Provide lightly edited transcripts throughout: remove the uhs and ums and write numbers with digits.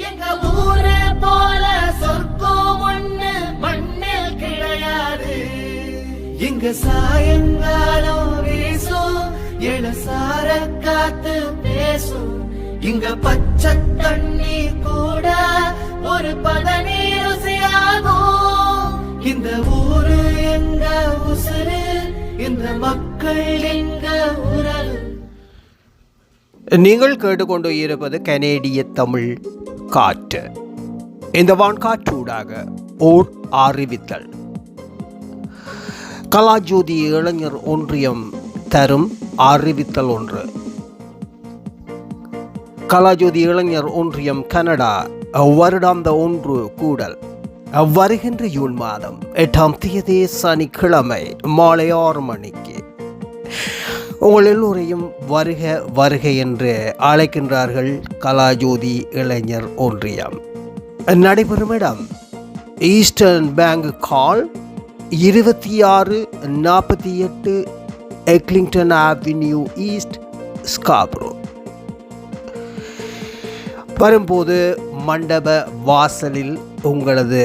எங்க ஊரே போல சொர்க்கம் ஒண்ணு மண்ணில் கிடையாது. இங்க சாயங்காலம் வீசும் இளசார காத்து பேசும். இங்க பச்சை தண்ணி கூட ஒரு பதனி ருசியாகும். இந்த ஊரு எங்க உசுரு, இந்த மக்கள் எங்க உறவு. நீங்கள் கேட்டுக்கொண்டு இருப்பது கனேடிய தமிழ் காற்று. இந்த வான்காற்றூடாக ஓர் அறிவித்தல். கலாஜோதி இளைஞர் ஒன்றியம் தரும் அறிவித்தல் ஒன்று. கலாஜோதி இளைஞர் ஒன்றியம் கனடா வருடாந்த ஒன்று கூடல் வருகின்ற ஜூன் மாதம் 8ஆம் தேதி சனிக்கிழமை மாலை 6 மணிக்கு உங்கள் எல்லோரையும் வருக வருக என்று அழைக்கின்றார்கள் கலாஜோதி இளைஞர் ஒன்றியம். நடைபெறும் இடம் ஈஸ்டர்ன் பேங்க் கால் 2648 எக்லிங்டன் அவென்யூ ஈஸ்ட், ஸ்காப்ரோ. வரும்போது மண்டப வாசலில் உங்களது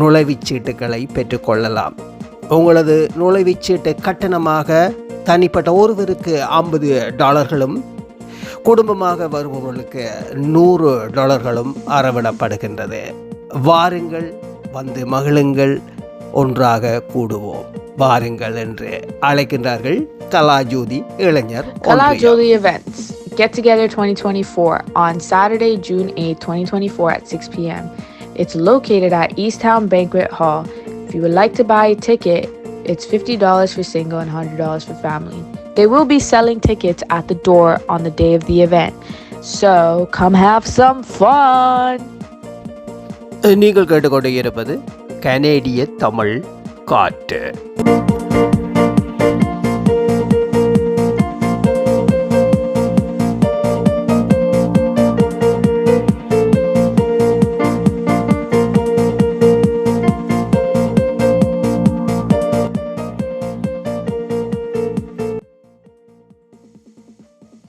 நுழைவுச்சீட்டுகளை பெற்றுக்கொள்ளலாம். உங்களது நுழைவுச்சீட்டு கட்டணமாக தனிப்பட்ட ஒருவருக்கு $50, குடும்பமாக வருபவர்களுக்கு $100 அறவிடப்படுகின்றது. வாருங்கள், வந்து மகிழுங்கள், ஒன்றாக கூடுவோம், வாருங்கள் என்று அழைக்கின்றார்கள் கலாஜோதி இளைஞர் Kalajodi Events Get Together 2024 on Saturday, June 8, 2024 at 6 p.m. It's located at Easttown Banquet Hall. If you would like to buy a ticket, it's $50 for single and $100 for family. They will be selling tickets at the door on the day of the event. So, come have some fun! நீங்கள் கேட்டுக்கொண்டு இருப்பது கனேடிய தமிழ் காற்று.